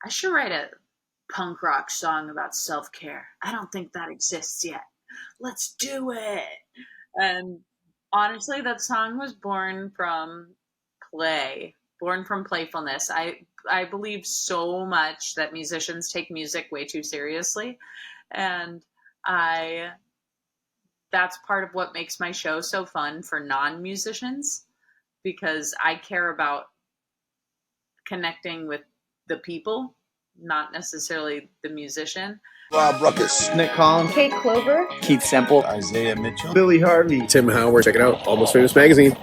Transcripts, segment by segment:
I should write a punk rock song about self-care. I don't think that exists yet. Let's do it. And honestly, that song was born from playfulness. I believe so much that musicians take music way too seriously, and I that's part of what makes my show so fun for non-musicians, because I care about connecting with the people, not necessarily the musician. Rob Ruckus, Nick Collins, Kate Clover, Keith Semple, Isaiah Mitchell, Billy Harvey, Tim Howard. Check it out, Almost Famous Magazine.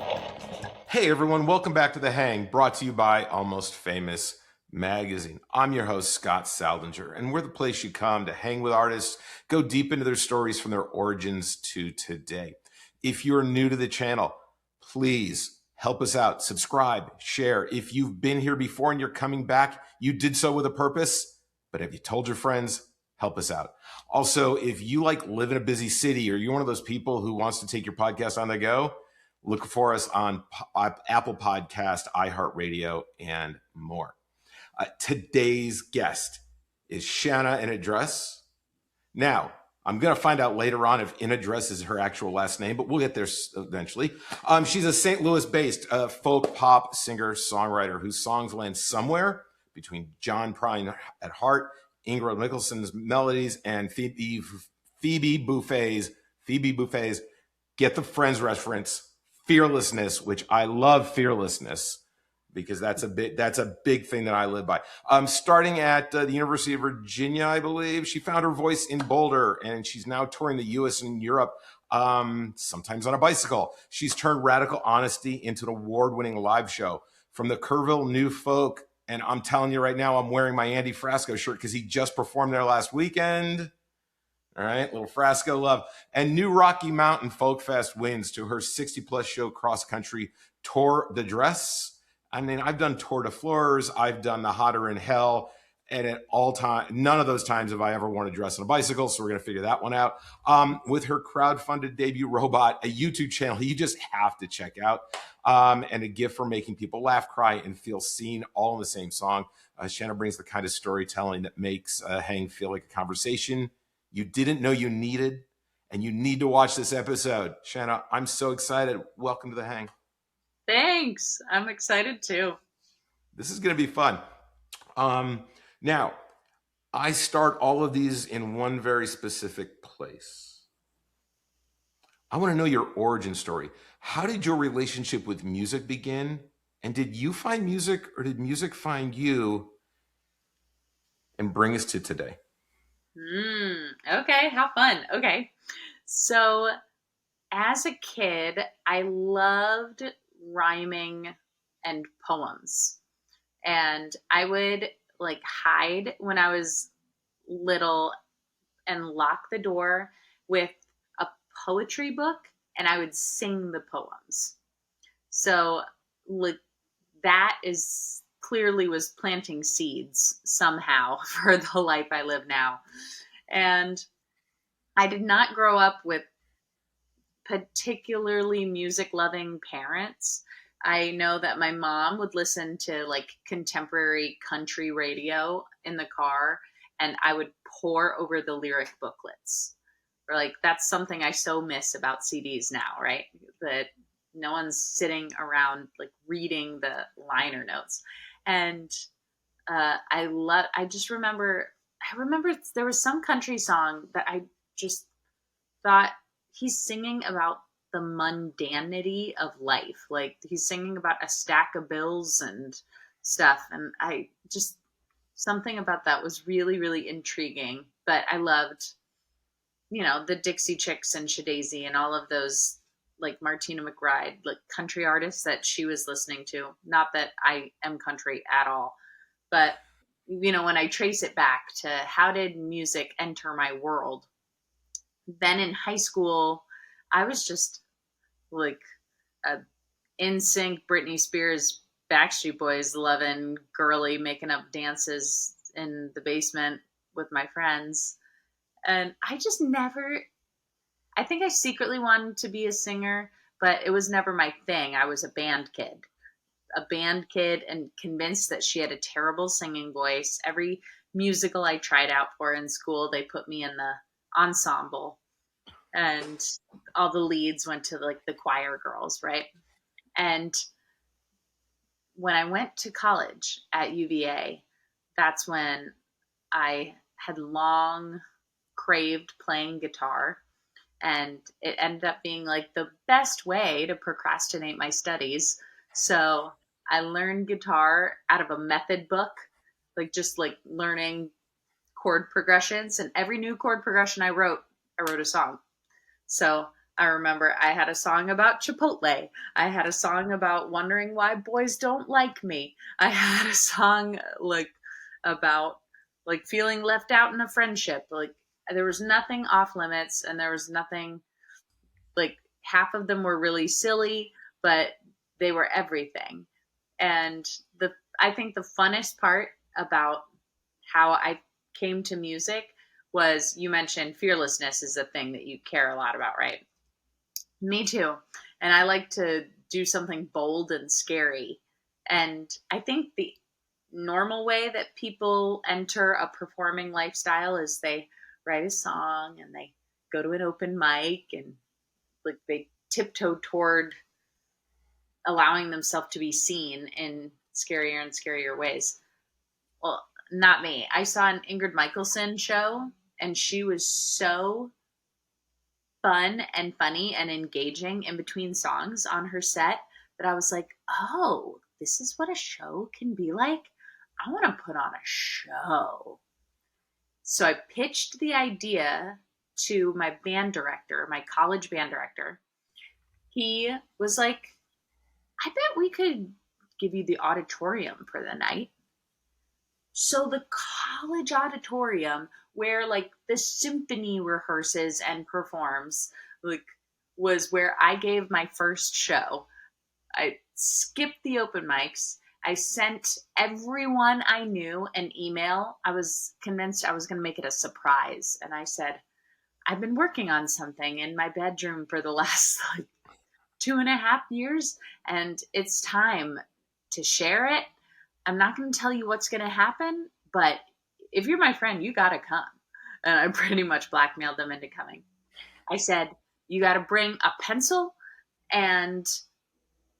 Hey everyone, welcome back to The Hang, brought to you by Almost Famous Magazine. I'm your host, Scott Saldinger, and we're the place you come to hang with artists, go deep into their stories from their origins to today. If you're new to the channel, please help us out, subscribe, share. If you've been here before and you're coming back, you did so with a purpose, but have you told your friends? Help us out. Also, if you live in a busy city, or you're one of those people who wants to take your podcast on the go, look for us on Apple Podcast, iHeartRadio, and more. Today's guest is Shanna In A Dress. Now, I'm going to find out later on if In A Dress is her actual last name, but we'll get there eventually. She's a St. Louis-based folk pop singer-songwriter whose songs land somewhere between John Prine at heart, Ingrid Mickelson's melodies, and Phoebe Buffay's Get the Friends reference, fearlessness, which I love fearlessness because that's a big thing that I live by. Starting at the University of Virginia, I believe, she found her voice in Boulder, and she's now touring the U.S. and Europe, sometimes on a bicycle. She's turned Radical Honesty into an award-winning live show from the Kerrville New Folk, and I'm telling you right now, I'm wearing my Andy Frasco shirt because he just performed there last weekend. All right, little Frasco love. And New Rocky Mountain Folk Fest wins to her 60-plus show cross-country Tour de Dress. I mean, I've done Tour de Fleurs, I've done the Hotter in Hell, and at all time, none of those times have I ever worn a dress on a bicycle, so we're going to figure that one out. With her crowd-funded debut, Robot, a YouTube channel you just have to check out, and a gift for making people laugh, cry, and feel seen all in the same song. Shanna brings the kind of storytelling that makes Hang feel like a conversation you didn't know you needed, and you need to watch this episode. Shanna, I'm so excited. Welcome to The Hang. Thanks. I'm excited too. This is going to be fun. Now, I start all of these in one very specific place. I want to know your origin story. How did your relationship with music begin? And did you find music, or did music find you and bring us to today? Okay, how fun. Okay. So as a kid, I loved rhyming and poems. And I would hide when I was little and lock the door with a poetry book, and I would sing the poems. So that is clearly was planting seeds somehow for the life I live now. And I did not grow up with particularly music loving parents. I know that my mom would listen to contemporary country radio in the car, and I would pore over the lyric booklets. Or that's something I so miss about CDs now, right? That no one's sitting around reading the liner notes. And I remember there was some country song that I just thought, he's singing about the mundanity of life. He's singing about a stack of bills and stuff. And something about that was really, really intriguing. But I loved, the Dixie Chicks and Shadazy and all of those, Martina McBride, country artists that she was listening to. Not that I am country at all, but, when I trace it back to how did music enter my world? Then in high school, I was just a NSYNC, Britney Spears, Backstreet Boys loving girly, making up dances in the basement with my friends. And I think I secretly wanted to be a singer, but it was never my thing. I was a band kid. a band kid and convinced that she had a terrible singing voice. Every musical I tried out for in school, they put me in the ensemble, and all the leads went to like the choir girls, right? And when I went to college at UVA, that's when I had long craved playing guitar. And it ended up being like the best way to procrastinate my studies. So I learned guitar out of a method book, like just like learning chord progressions. And every new chord progression I wrote a song. So I remember I had a song about Chipotle. I had a song about wondering why boys don't like me. I had a song like about like feeling left out in a friendship. Like there was nothing off limits, and there was nothing like half of them were really silly, but they were everything. And the I think the funnest part about how I came to music was, you mentioned fearlessness is a thing that you care a lot about, right? Me too. And I like to do something bold and scary. And I think the normal way that people enter a performing lifestyle is they write a song and they go to an open mic, and like they tiptoe toward allowing themselves to be seen in scarier and scarier ways. Well, not me. I saw an Ingrid Michaelson show, and she was so fun and funny and engaging in between songs on her set that I was like, oh, this is what a show can be like. I want to put on a show. So I pitched the idea to my band director, my college band director. He was like, I bet we could give you the auditorium for the night. So the college auditorium, where like the symphony rehearses and performs, like was where I gave my first show. I skipped the open mics. I sent everyone I knew an email. I was convinced I was going to make it a surprise. And I said, I've been working on something in my bedroom for the last like 2.5 years, and it's time to share it. I'm not going to tell you what's going to happen, but if you're my friend, you got to come. And I pretty much blackmailed them into coming. I said, you got to bring a pencil and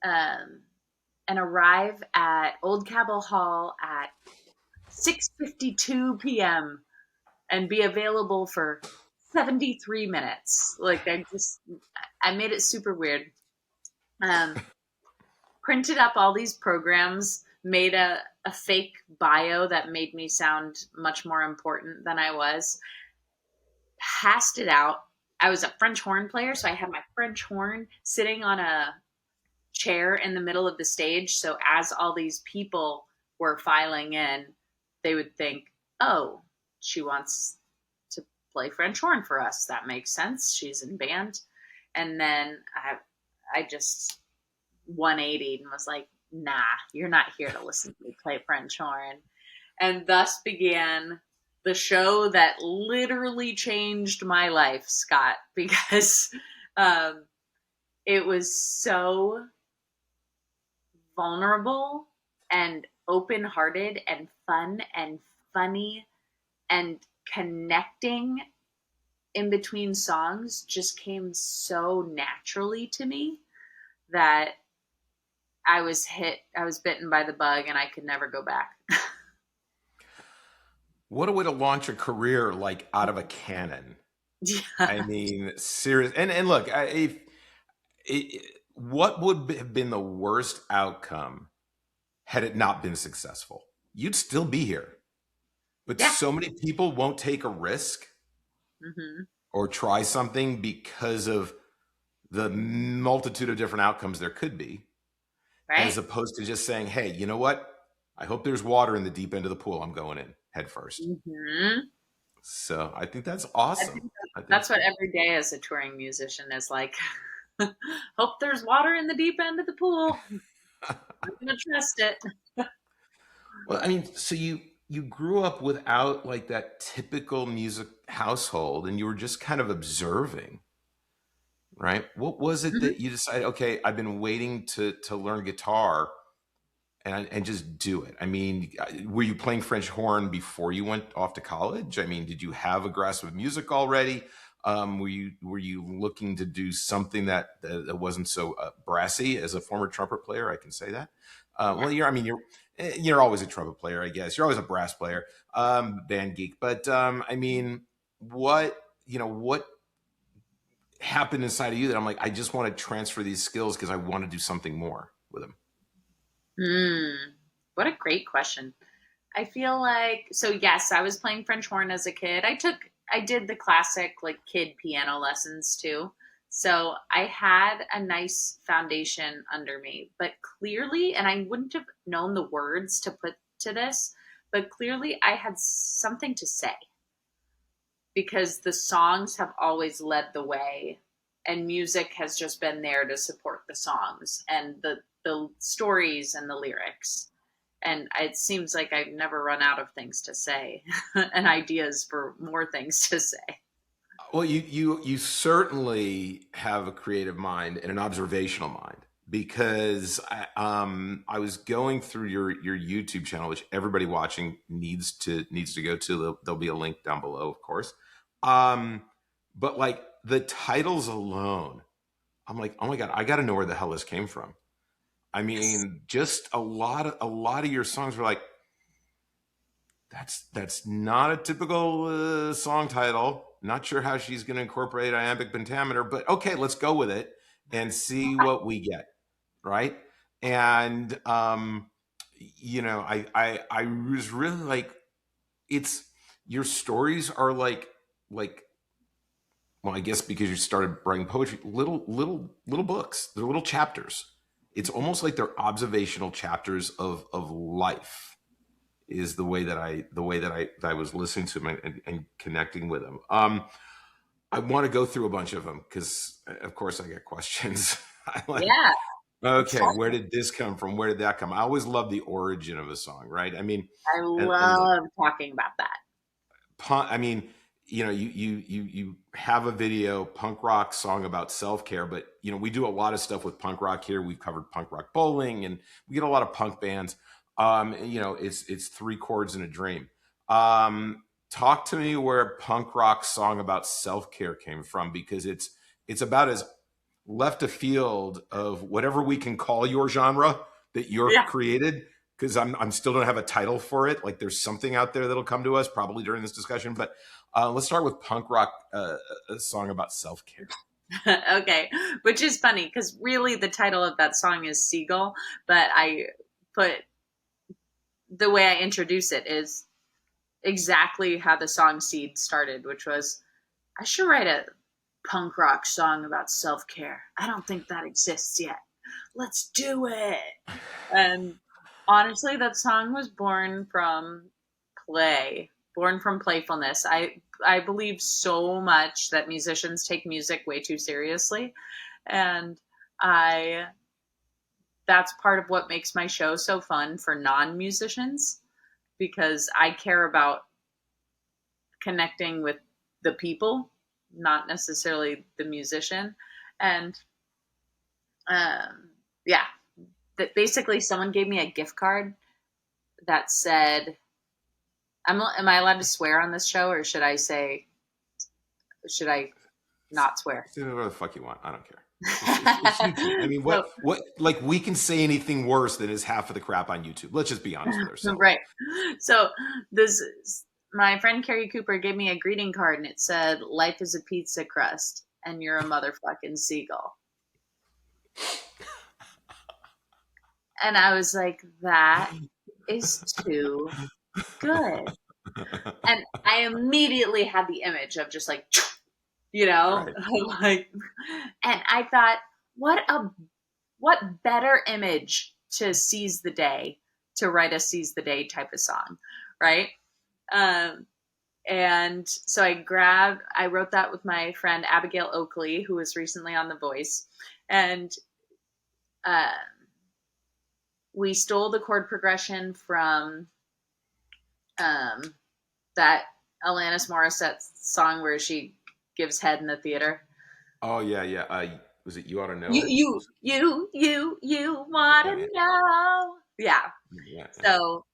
um, and arrive at Old Cabell Hall at 6:52 p.m. and be available for 73 minutes. Like I made it super weird. Um, Printed up all these programs, made a fake bio that made me sound much more important than I was, passed it out. I was a French horn player, so I had my French horn sitting on a chair in the middle of the stage. So as all these people were filing in, they would think, oh, she wants to play French horn for us. That makes sense. She's in band. And then I just 180 and was like, nah, you're not here to listen to me play French horn. And thus began the show that literally changed my life, Scott, because it was so vulnerable and open-hearted and fun and funny, and connecting in between songs just came so naturally to me that I was bitten by the bug, and I could never go back. What a way to launch a career like out of a cannon. Yeah. I mean, serious. And look, what would have been the worst outcome had it not been successful? You'd still be here. But Yeah. so many people won't take a risk or try something because of the multitude of different outcomes there could be, Right. as opposed to just saying, hey, you know what? I hope there's water in the deep end of the pool. I'm going in head first. So I think that's awesome. That's what every day as a touring musician is like. Hope there's water in the deep end of the pool. I'm going to trust it. Well, I mean, so you grew up without like that typical music household, and you were just kind of observing, right? What was it that you decided, okay, I've been waiting to learn guitar. and just do it. I mean, were you playing French horn before you went off to college? I mean, did you have a grasp of music already? Were you looking to do something that wasn't so brassy? As a former trumpet player, I can say that. Well, you're always a trumpet player, I guess. You're always a brass player, band geek. But I mean, what happened inside of you that I'm like, I just want to transfer these skills because I want to do something more with them? What a great question. I feel like, so yes, I was playing French horn as a kid. I did the classic like kid piano lessons too. So I had a nice foundation under me, but clearly, and I wouldn't have known the words to put to this, but clearly I had something to say because the songs have always led the way and music has just been there to support the songs and the stories and the lyrics. And it seems like I've never run out of things to say and ideas for more things to say. Well, you certainly have a creative mind and an observational mind, because I was going through your YouTube channel, which everybody watching needs to go to. There'll be a link down below, of course. But like the titles alone, I'm like, oh my God, I got to know where the hell this came from. I mean, just a lot of your songs were like, that's not a typical song title. Not sure how she's going to incorporate iambic pentameter, but okay, let's go with it and see what we get, right? And I was really like, it's your stories are like well, I guess because you started writing poetry, little books. They're little chapters. It's almost like they're observational chapters of life. Is the way that I was listening to them and connecting with them. I want to go through a bunch of them because, of course, I get questions. I like, Yeah. okay, where did this come from? Where did that come? I always love the origin of a song, right? I mean, I and like, love talking about that. I mean, you have a video punk rock song about self-care, but we do a lot of stuff with punk rock here. We've covered punk rock bowling, and we get a lot of punk bands. It's three chords and a dream. Talk to me where a punk rock song about self-care came from, because it's about as left of field of whatever we can call your genre that you're Yeah. created, because I'm still don't have a title for it. Like there's something out there that'll come to us probably during this discussion, but let's start with punk rock, a song about self-care. Okay. Which is funny because really the title of that song is Seagull, but I put the way I introduce it is exactly how the song seed started, which was I should write a punk rock song about self care. I don't think that exists yet. Let's do it. And honestly, that song was born from playfulness. I believe so much that musicians take music way too seriously, and I that's part of what makes my show so fun for non-musicians because I care about connecting with the people, not necessarily the musician. And yeah, that basically someone gave me a gift card that said, am I allowed to swear on this show or should I not swear? Say whatever the fuck you want. I don't care. It's YouTube. I mean, what like we can say anything worse than is half of the crap on YouTube. Let's just be honest with ourselves. Right. So my friend Carrie Cooper gave me a greeting card and it said, "Life is a pizza crust and you're a motherfucking seagull." And I was like, that is too good. And I immediately had the image of just like, Right. like, and I thought, what better image to seize the day, to write a seize the day type of song, right? And so I wrote that with my friend Abigail Oakley, who was recently on The Voice, and we stole the chord progression from that Alanis Morissette song where she gives head in the theater. Oh yeah. Was it You Ought to Know? You want to know? Yeah. Yeah. So,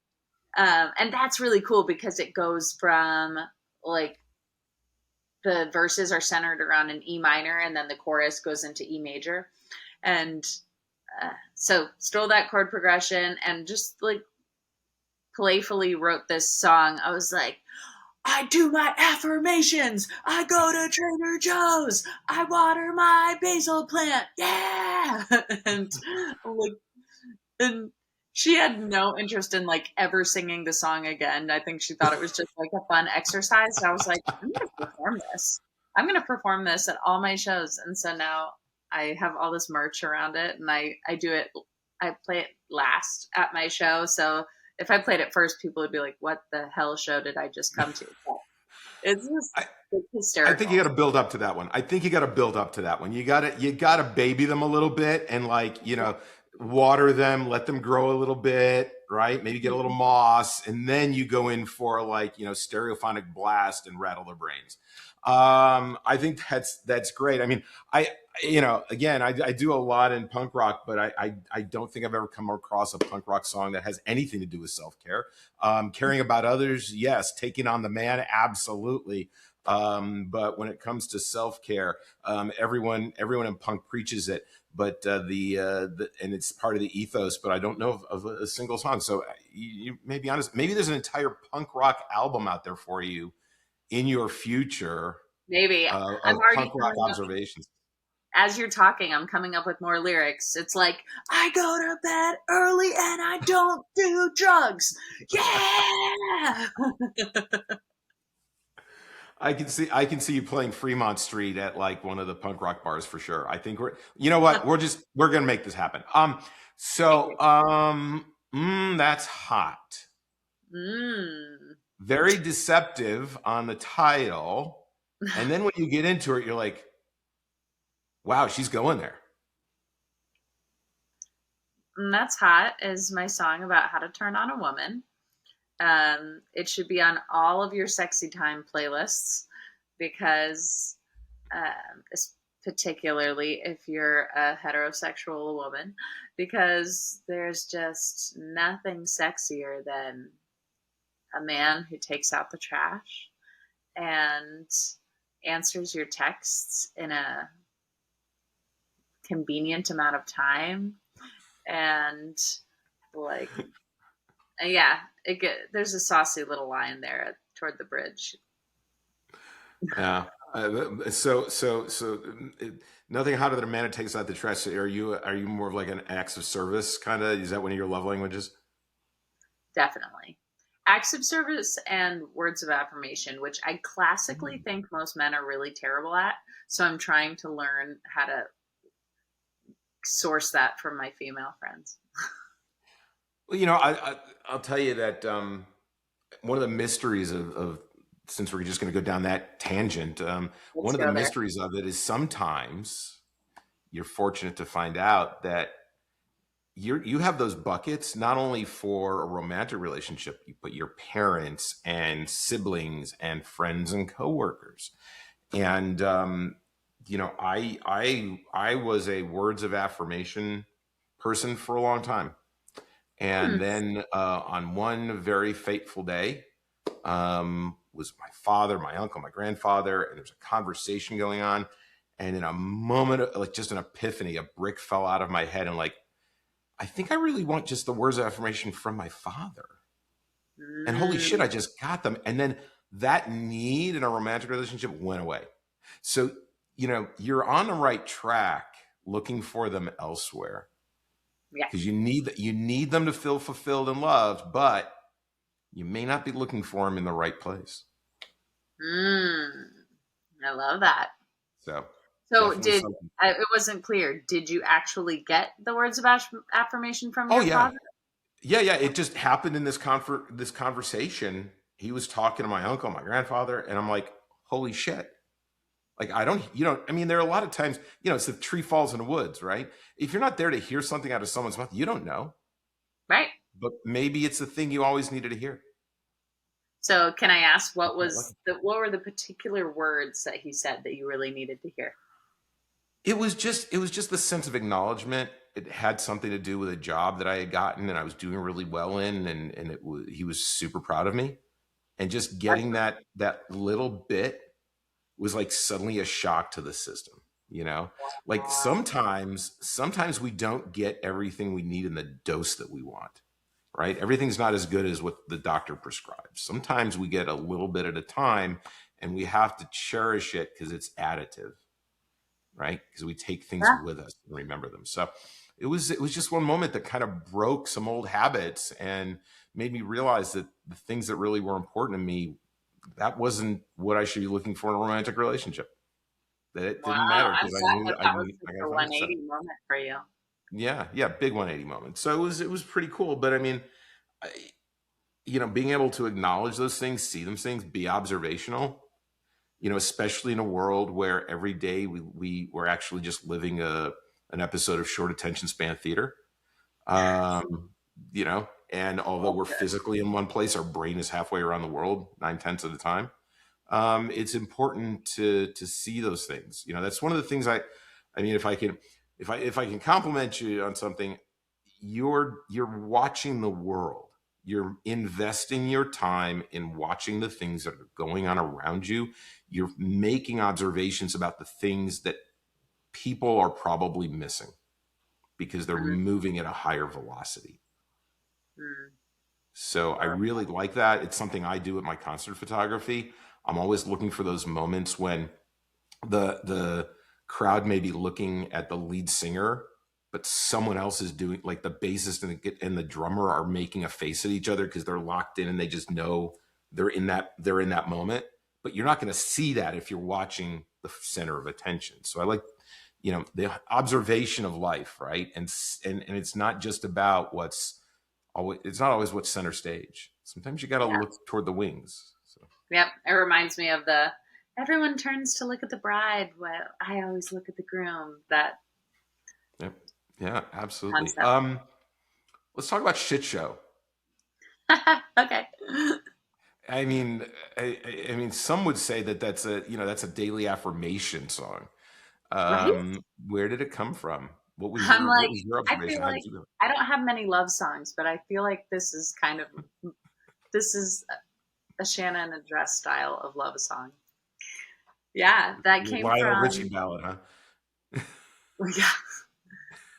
and that's really cool because it goes from like the verses are centered around an E minor and then the chorus goes into E major. And so stole that chord progression and just like playfully wrote this song. I was like, I do my affirmations. I go to Trader Joe's. I water my basil plant. Yeah. and like, and she had no interest in like ever singing the song again. I think she thought it was just like a fun exercise. So I was like, I'm going to perform this. I'm going to perform this at all my shows. And so now I have all this merch around it and I do it. I play it last at my show. So if I played it first, people would be like, what the hell show did I just come to? But it's just it's I think you hysterical. got to build up to that one. I think you got to build up to that one. You got to baby them a little bit and like, water them, let them grow a little bit, right? Maybe get a little moss, and then you go in for like, stereophonic blast and rattle their brains. I think that's great. I mean, again, I do a lot in punk rock, but I don't think I've ever come across a punk rock song that has anything to do with self-care. Caring about others, yes. Taking on the man, absolutely. But when it comes to self-care, everyone in punk preaches it, but and it's part of the ethos, but I don't know of a single song. So you may be honest, maybe there's an entire punk rock album out there for you in your future, Maybe I'm of already punk rock coming up. observations. As you're talking, I'm coming up with more lyrics. It's like, I go to bed early and I don't do drugs. Yeah. I can see you playing Fremont Street at like one of the punk rock bars for sure. I think you know what, we're gonna make this happen. Thank you. That's hot. Mm. Very deceptive on the title. And then when you get into it, you're like, wow, she's going there. That's Hot is my song about how to turn on a woman. It should be on all of your sexy time playlists because, particularly if you're a heterosexual woman, because there's just nothing sexier than a man who takes out the trash and answers your texts in a convenient amount of time and like yeah there's a saucy little line there toward the bridge. Yeah. So nothing hotter than a man who takes out the trash. So are you more of like an acts of service kind of? Is that one of your love languages? Definitely acts of service and words of affirmation, which I classically think most men are really terrible at, so I'm trying to learn how to source that from my female friends. Well, I'll tell you that one of the mysteries of since we're just going to go down that tangent, one Let's of the go there. mysteries of it is sometimes you're fortunate to find out that you have those buckets not only for a romantic relationship, but your parents and siblings and friends and coworkers. And I was a words of affirmation person for a long time. Hmm. And then on one very fateful day, was my father, my uncle, my grandfather, and there's a conversation going on. And in a moment, like just an epiphany, a brick fell out of my head. And like, I think I really want just the words of affirmation from my father. And holy shit, I Mm. just got them. And then that need in a romantic relationship went away. So, you're on the right track looking for them elsewhere Yeah. because you need them to feel fulfilled and loved, but you may not be looking for them in the right place. Mm. I love that. So So definitely something. it wasn't clear. Did you actually get the words of affirmation from Oh your yeah. father? Yeah. It just happened in this conversation. He was talking to my uncle, my grandfather, and I'm like, holy shit. Like, I mean, there are a lot of times, it's the tree falls in the woods, right? If you're not there to hear something out of someone's mouth, you don't know. Right. But maybe it's the thing you always needed to hear. So can I ask It's not lucky. what were the particular words that he said that you really needed to hear? It was just the sense of acknowledgement it had something to do with a job that I had gotten and I was doing really well in, and he was super proud of me. And just getting that little bit was like suddenly a shock to the system, you know? Like sometimes we don't get everything we need in the dose that we want, right? Everything's not as good as what the doctor prescribes. Sometimes we get a little bit at a time and we have to cherish it because it's additive, right? Because we take things Yeah. with us and remember them. So it was just one moment that kind of broke some old habits and made me realize that the things that really were important to me, that wasn't what I should be looking for in a romantic relationship. That it Wow. didn't matter I'm because glad that I that was knew I just got to a find it. So 180 moment for you. yeah, big 180 moment. So it was pretty cool. But I mean, I, being able to acknowledge those things, see those things, be observational, especially in a world where every day we're actually just living an episode of short attention span theater. Um, and although we're physically in one place, our brain is halfway around the world 9/10 of the time. It's important to see those things. That's one of the things I mean, if I can compliment you on something, you're watching the world. You're investing your time in watching the things that are going on around you. You're making observations about the things that people are probably missing because they're Mhm. moving at a higher velocity. Mm. So I really like that. It's something I do with my concert photography. I'm always looking for those moments when the crowd may be looking at the lead singer, but someone else is doing, like the bassist and the drummer are making a face at each other because they're locked in and they just know they're in that moment. But you're not going to see that if you're watching the center of attention. So I like, the observation of life, right? And it's not just about it's not always what's center stage. Sometimes you got to Yeah. look toward the wings. So. Yep. It reminds me of everyone turns to look at the bride while I always look at the groom. That Yep. Yeah, absolutely. concept. Let's talk about Shitshow. Okay. I mean, I mean, some would say that that's a daily affirmation song. Right? Where did it come from? What was I'm your what like, was your I feel observation? How did like you do it? I don't have many love songs, but I feel like this is a Shanna In A Dress style of love song. Yeah, that came Lionel Richie from ballad, huh?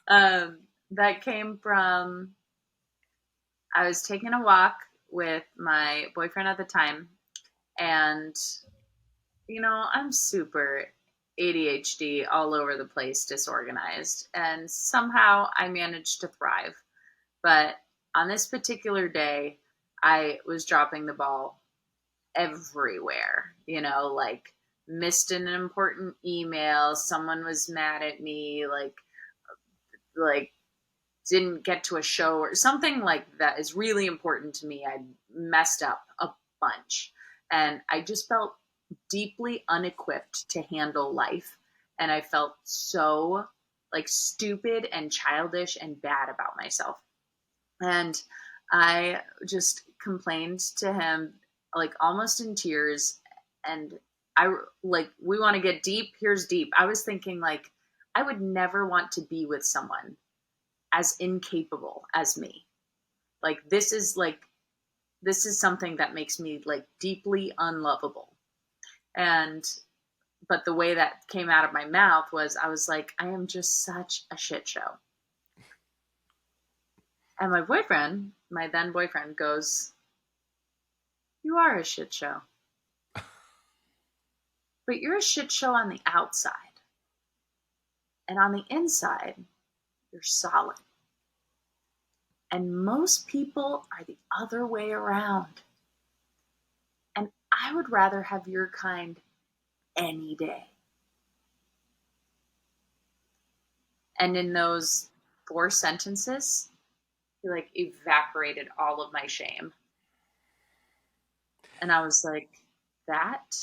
yeah. That came from I was taking a walk with my boyfriend at the time, and I'm super ADHD, all over the place, disorganized, and somehow I managed to thrive. But on this particular day, I was dropping the ball everywhere, like missed an important email, someone was mad at me, like didn't get to a show or something like that is really important to me. I messed up a bunch and I just felt deeply unequipped to handle life. And I felt so like stupid and childish and bad about myself. And I just complained to him, like almost in tears. And I like, we want to get deep. Here's deep. I was thinking, like, I would never want to be with someone as incapable as me. Like, this is something that makes me like deeply unlovable. And, but the way that came out of my mouth was, I was like, I am just such a shit show. And my then boyfriend goes, you are a shit show, but you're a shit show on the outside. And on the inside, you're solid. And most people are the other way around. And I would rather have your kind any day. And in those 4 sentences, he like evaporated all of my shame. And I was like, that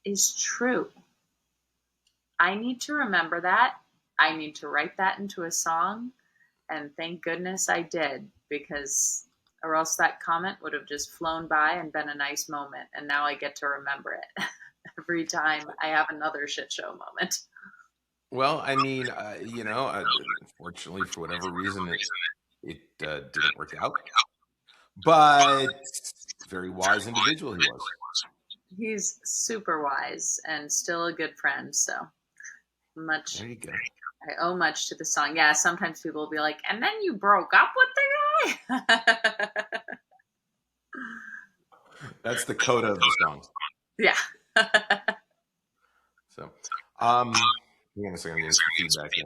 is true. I need to remember that. I need to write that into a song. And thank goodness I did, because or else that comment would have just flown by and been a nice moment. And now I get to remember it every time I have another shit show moment. Well, I mean, unfortunately, for whatever reason, it didn't work out. But very wise individual he was. He's super wise and still a good friend. So much, There you go. I owe much to the song. Yeah, sometimes people will be like, and then you broke up with the guy? That's the coda of the song. Yeah. So, hang on a second. I'm getting some feedback here.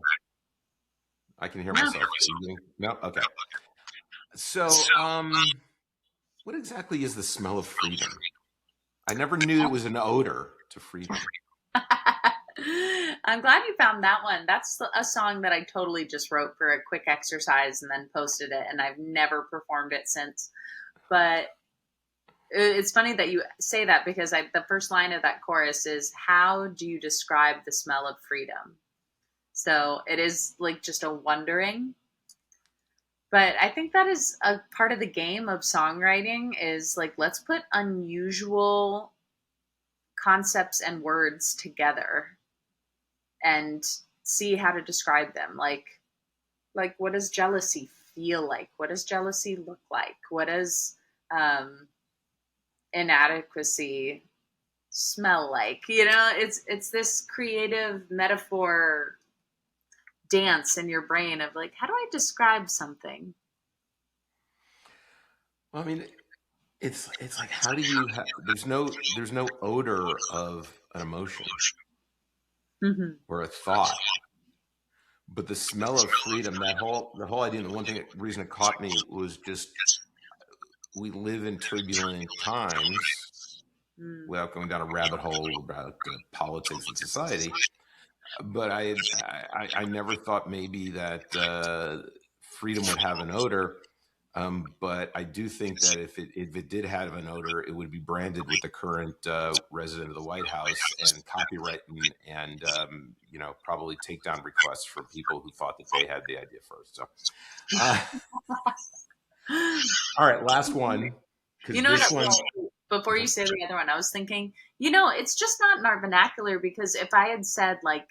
I can hear myself. No? Okay. So, what exactly is the smell of freedom? I never knew it was an odor to freedom. I'm glad you found that one. That's a song that I totally just wrote for a quick exercise and then posted it, and I've never performed it since. But it's funny that you say that because the first line of that chorus is, how do you describe the smell of freedom? So it is like just a wondering. But I think that is a part of the game of songwriting is like, let's put unusual concepts and words together and see how to describe them. Like what does jealousy feel like? What does jealousy look like? What does inadequacy smell like? It's this creative metaphor dance in your brain of like, how do I describe something? Well, I mean, it's like, how do you there's no odor of an emotion or a thought, but the smell of freedom, the whole idea, and the reason it caught me was just, we live in turbulent times, without going down a rabbit hole about politics and society. But I never thought maybe that freedom would have an odor. But I do think that if it did have an odor, it would be branded with the current resident of the White House and copyright and probably takedown requests from people who thought that they had the idea first. So, all right, last one. Before you say the other one, I was thinking, it's just not in our vernacular, because if I had said like,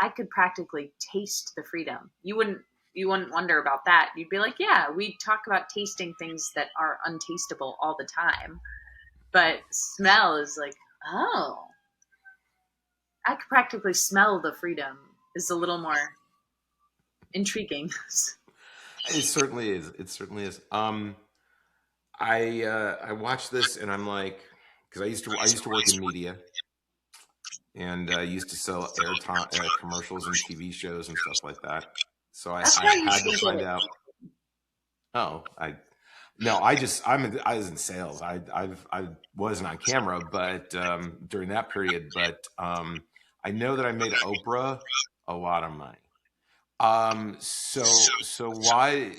I could practically taste the freedom, you wouldn't wonder about that. You'd be like, yeah, we talk about tasting things that are untastable all the time. But smell is like, oh, I could practically smell the freedom is a little more intriguing. It certainly is. It certainly is. I watched this and I'm like, because I used to work in media, and I used to sell airtime commercials and TV shows and stuff like that. So I had to find out. Oh, I was in sales. I wasn't on camera, but during that period. But I know that I made Oprah a lot of money. So why,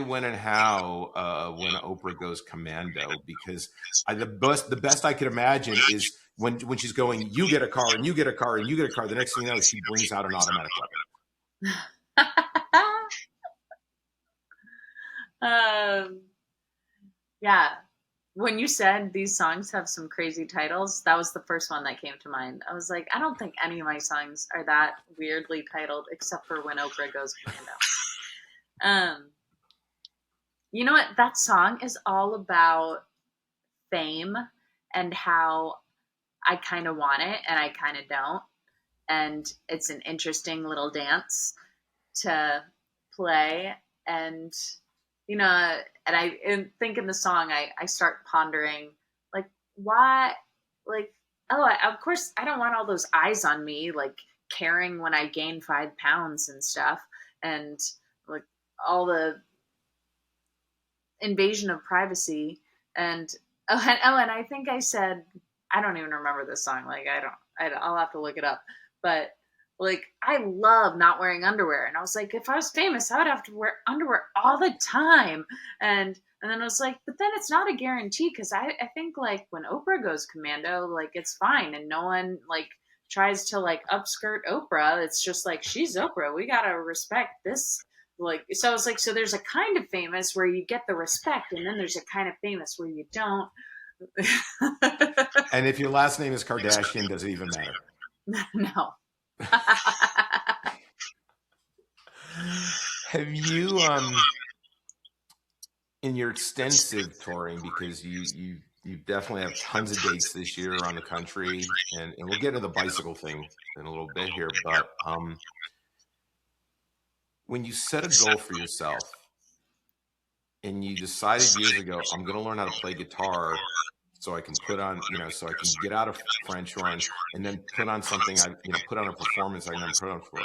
when, and how when Oprah goes commando? Because the best I could imagine is when she's going, you get a car and you get a car and you get a car. The next thing you know, she brings out an automatic weapon. Yeah. When you said these songs have some crazy titles, that was the first one that came to mind. I was like, I don't think any of my songs are that weirdly titled, except for When Oprah Goes Commando. You know what? That song is all about fame and how I kind of want it and I kind of don't. And it's an interesting little dance to play. And and I think in the song, I start pondering, like, why, like, of course, I don't want all those eyes on me, like, caring when I gain 5 pounds and stuff, and, like, all the invasion of privacy. And I think I said, I don't even remember this song. Like, I'll have to look it up. But like, I love not wearing underwear. And I was like, if I was famous, I would have to wear underwear all the time. And then I was like, but then it's not a guarantee, because I think like when Oprah goes commando, like it's fine. And no one like tries to like upskirt Oprah. It's just like, she's Oprah. We got to respect this. Like, so I was like, so there's a kind of famous where you get the respect, and then there's a kind of famous where you don't. And if your last name is Kardashian, does it even matter? No. Have you in your extensive touring, because you definitely have tons of dates this year around the country, and we'll get into the bicycle thing in a little bit here, but when you set a goal for yourself and you decided years ago, I'm going to learn how to play guitar so I can put on, so I can get out of French horn and then put on something put on a performance I never put on before.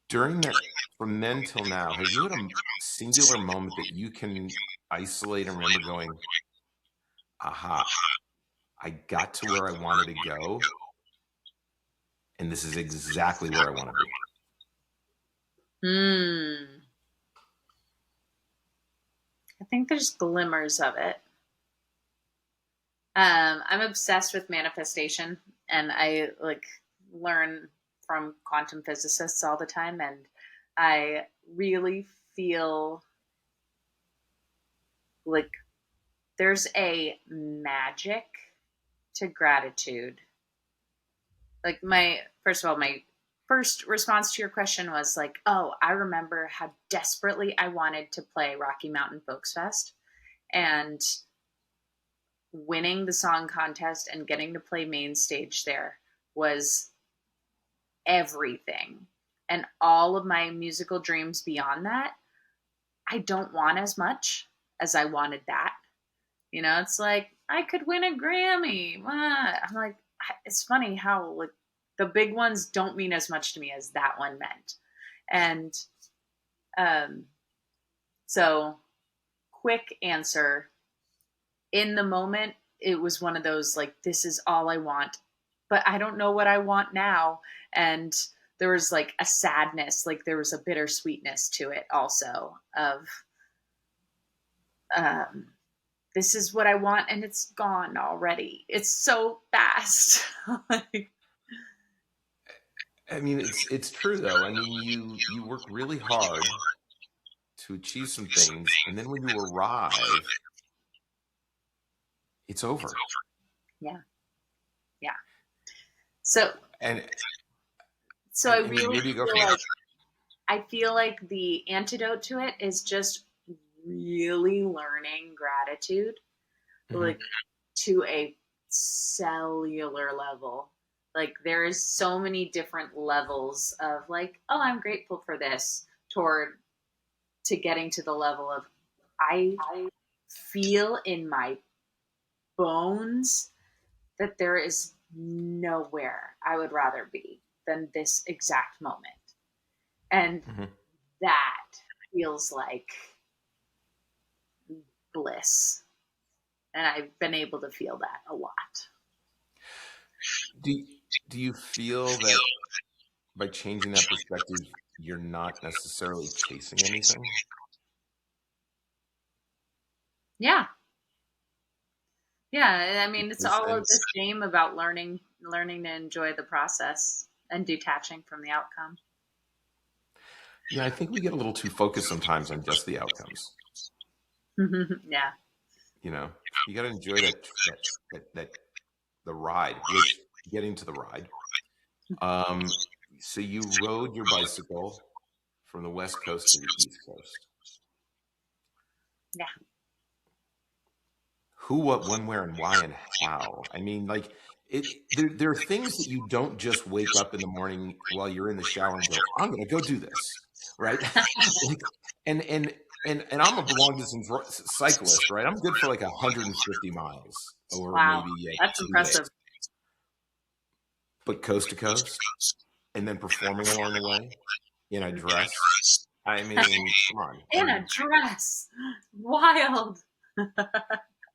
During that, from then till now, have you had a singular moment that you can isolate and remember going, aha, I got to where I wanted to go, and this is exactly where I want to be? I think there's glimmers of it. I'm obsessed with manifestation, and I learn from quantum physicists all the time, and I really feel like there's a magic to gratitude. Like my first response to your question was like, oh, I remember how desperately I wanted to play Rocky Mountain Folks Fest, and winning the song contest and getting to play main stage there was everything. And all of my musical dreams beyond that, I don't want as much as I wanted that. It's like I could win a Grammy. I'm like, it's funny how the big ones don't mean as much to me as that one meant. And so quick answer, in the moment, it was one of those this is all I want, but I don't know what I want now. And there was a sadness, there was a bittersweetness to it also of, this is what I want and it's gone already. It's so fast. I mean, it's true though. I mean, you work really hard to achieve some things, and then when you arrive, it's over. Yeah. So I really feel like the antidote to it is just really learning gratitude, to a cellular level. There is so many different levels of oh, I'm grateful for this, to getting to the level of I feel in my bones that there is nowhere I would rather be than this exact moment. And that feels like bliss. And I've been able to feel that a lot. Do you feel that by changing that perspective, you're not necessarily chasing anything? Yeah. I mean, it's all of this game about learning to enjoy the process and detaching from the outcome. Yeah, I think we get a little too focused sometimes on just the outcomes. Yeah. You got to enjoy that the ride, which getting to the ride. So you rode your bicycle from the West Coast to the East Coast. Yeah. Who, what, when, where, and why, and how? I mean, there are things that you don't just wake up in the morning while you're in the shower and go, I'm going to go do this, right? and I'm a long distance cyclist, right? I'm good for 150 miles or maybe that's impressive. Days. But coast to coast, and then performing along the way in a dress. I mean, come on. In a dress. Wild.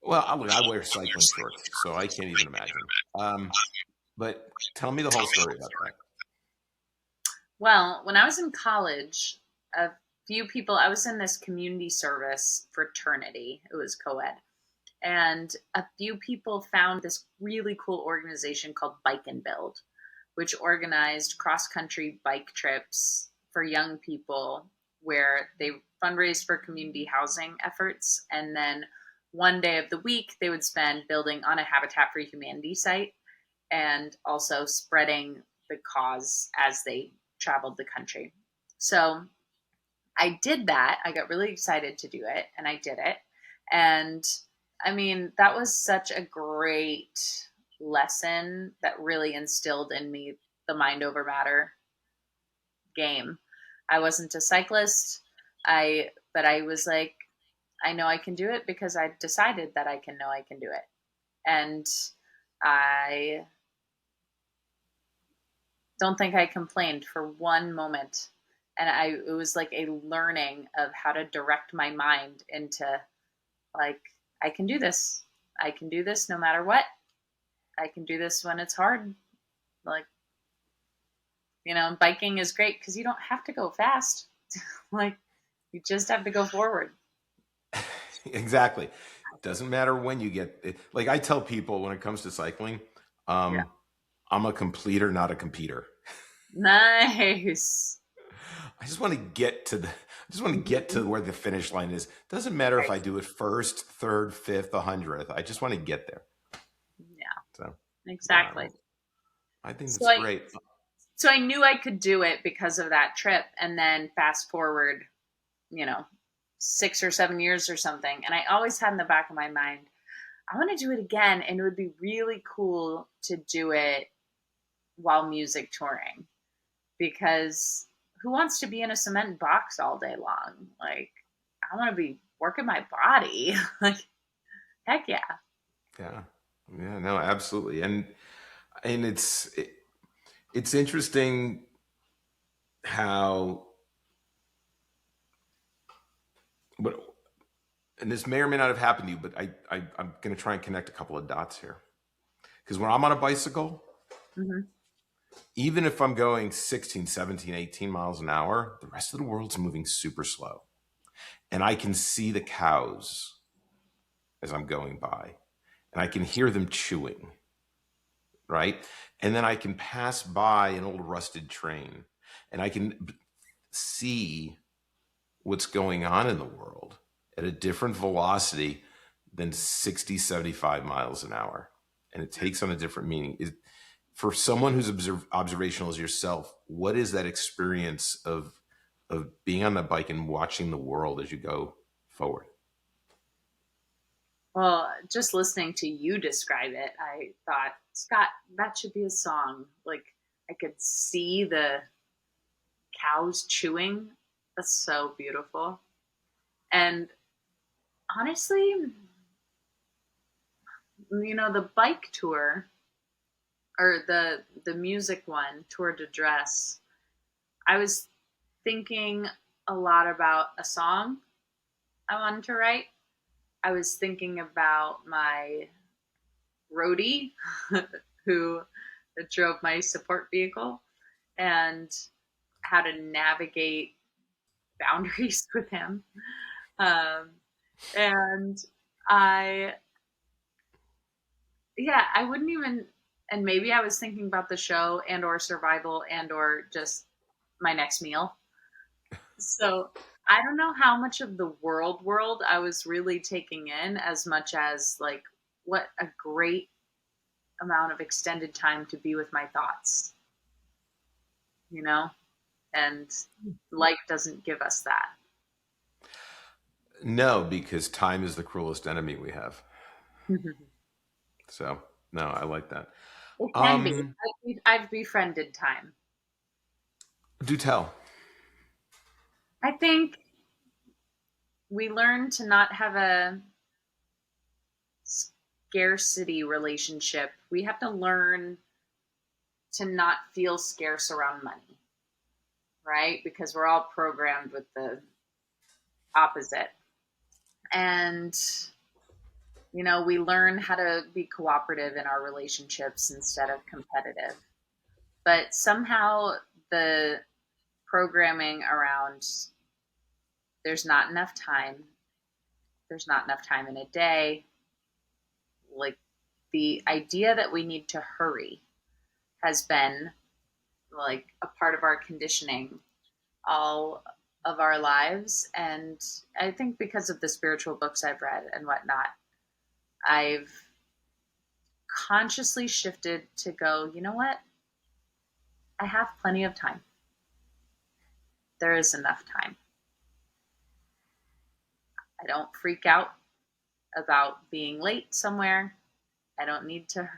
Well, I wear cycling shorts, so I can't even imagine. But tell me the whole story about that. Well, when I was in college, a few people, I was in this community service fraternity. It was co-ed. And a few people found this really cool organization called Bike and Build, which organized cross-country bike trips for young people where they fundraised for community housing efforts. And then one day of the week, they would spend building on a Habitat for Humanity site and also spreading the cause as they traveled the country. So I did that. I got really excited to do it, and I did it. And I mean, that was such a great lesson that really instilled in me the mind over matter game. I wasn't a cyclist. But I was like, I know I can do it because I decided that I can do it. And I don't think I complained for one moment. And it was like a learning of how to direct my mind into like, I can do this. I can do this no matter what. I can do this when it's hard. Like, biking is great because you don't have to go fast. Like, you just have to go forward. Exactly. Doesn't matter when you get it. Like I tell people when it comes to cycling, Yeah. I'm a completer, not a competer. Nice. I just want to get to where the finish line is. Doesn't matter if Right. I do it first, third, fifth, 100th. I just want to get there. Yeah, So exactly. I think So that's great. I knew I could do it because of that trip. And then fast forward, you know, 6 or 7 years or something. And I always had in the back of my mind, I want to do it again. And it would be really cool to do it while music touring, because who wants to be in a cement box all day long? Like, I want to be working my body. Like, heck yeah. Yeah. Yeah, no, absolutely. And it's interesting how but and this may or may not have happened to you, but I'm going to try and connect a couple of dots here. Because when I'm on a bicycle, Hmm. even if I'm going 16, 17, 18 miles an hour, the rest of the world's moving super slow. And I can see the cows as I'm going by, and I can hear them chewing, right? And then I can pass by an old rusted train, and I can see what's going on in the world at a different velocity than 60, 75 miles an hour. And it takes on a different meaning. For someone who's observational as yourself, what is that experience of being on the bike and watching the world as you go forward? Well, just listening to you describe it, I thought, Scott, that should be a song. Like, I could see the cows chewing. That's so beautiful. And honestly, the bike tour, or the music one, Tour de Dress, I was thinking a lot about a song I wanted to write. I was thinking about my roadie who drove my support vehicle, and how to navigate boundaries with him. Um, and I, yeah, I wouldn't even, and maybe I was thinking about the show and or survival and or just my next meal. So I don't know how much of the world I was really taking in, as much as like, what a great amount of extended time to be with my thoughts, you know? And life doesn't give us that. No, because time is the cruelest enemy we have. It So, no, I like that. can be. Um, I've befriended time. do tell. I think we learn to not have a scarcity relationship. We have to learn to not feel scarce around money, right? Because we're all programmed with the opposite. And, we learn how to be cooperative in our relationships instead of competitive. But somehow the programming around there's not enough time, there's not enough time in a day, like the idea that we need to hurry has been like a part of our conditioning all of our lives. And I think because of the spiritual books I've read and whatnot, I've consciously shifted to go, you know what? I have plenty of time. there is enough time. I don't freak out about being late somewhere. I don't need to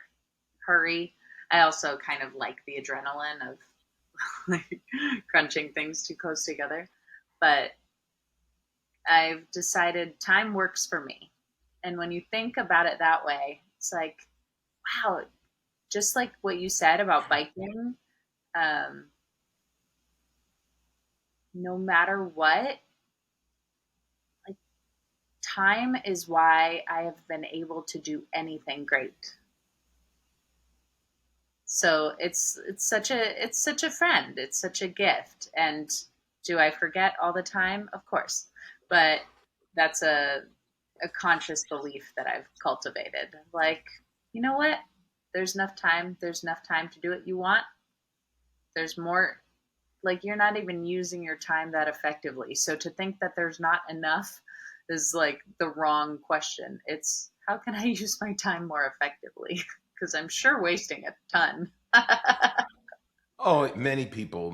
hurry. I also kind of like the adrenaline of like crunching things too close together. But I've decided time works for me. And when you think about it that way, it's like, wow, just like what you said about biking, um, no matter what, like time is why I have been able to do anything great. So it's such a friend. It's such a gift. And do I forget all the time? Of course. But that's a conscious belief that I've cultivated. Like, you know what? There's enough time. There's enough time to do what you want. There's more, like, you're not even using your time that effectively. So to think that there's not enough is like the wrong question. It's how can I use my time more effectively? Because I'm sure wasting a ton. Oh, many people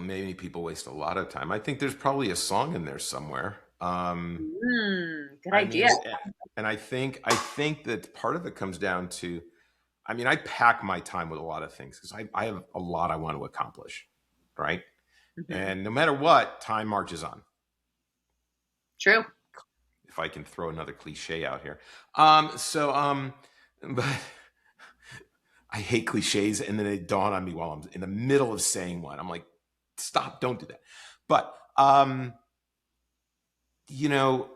waste a lot of time. I think there's probably a song in there somewhere. Good I mean, idea. and I think that part of it comes down to, I mean, I pack my time with a lot of things because I have a lot I want to accomplish, right? Mhm. And no matter what, time marches on. True. If I can throw another cliche out here. But I hate cliches, and then they dawn on me while I'm in the middle of saying one. I'm like, stop, don't do that. But you know,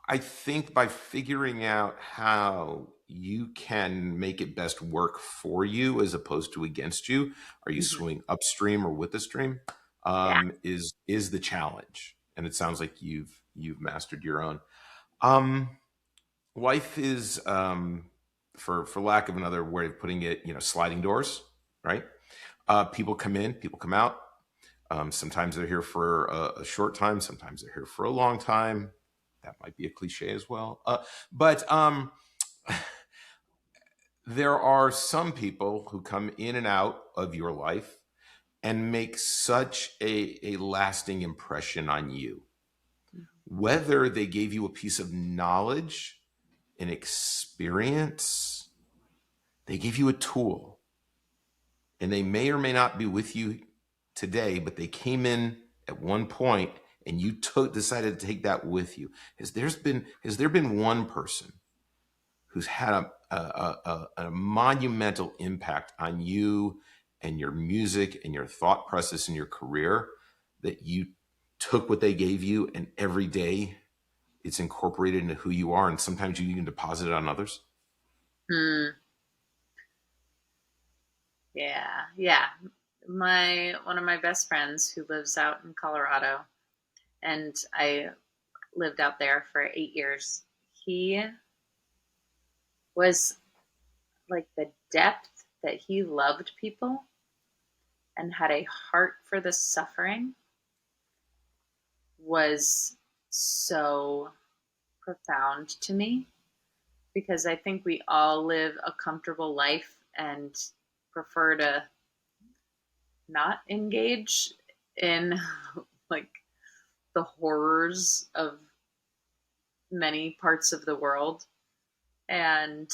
I think by figuring out how you can make it best work for you as opposed to against you, are you Mhm. swimming upstream or with the stream? Yeah. Is the challenge, and it sounds like you've mastered your own. Um, Life is, for lack of another way of putting it, sliding doors, right? People come in, people come out. Sometimes they're here for a short time. Sometimes they're here for a long time. That might be a cliche as well. But there are some people who come in and out of your life and make such a lasting impression on you. Whether they gave you a piece of knowledge, an experience, they gave you a tool, and they may or may not be with you today, but they came in at one point and you decided to take that with you. Has there been one person who's had a monumental impact on you and your music and your thought process and your career, that you took what they gave you and every day it's incorporated into who you are, and sometimes you even deposit it on others? Hmm. Yeah. Yeah. My one of my best friends who lives out in Colorado, and I lived out there for 8 years. He was like the depth that he loved people and had a heart for the suffering was so profound to me because I think we all live a comfortable life and prefer to not engage in like the horrors of many parts of the world. And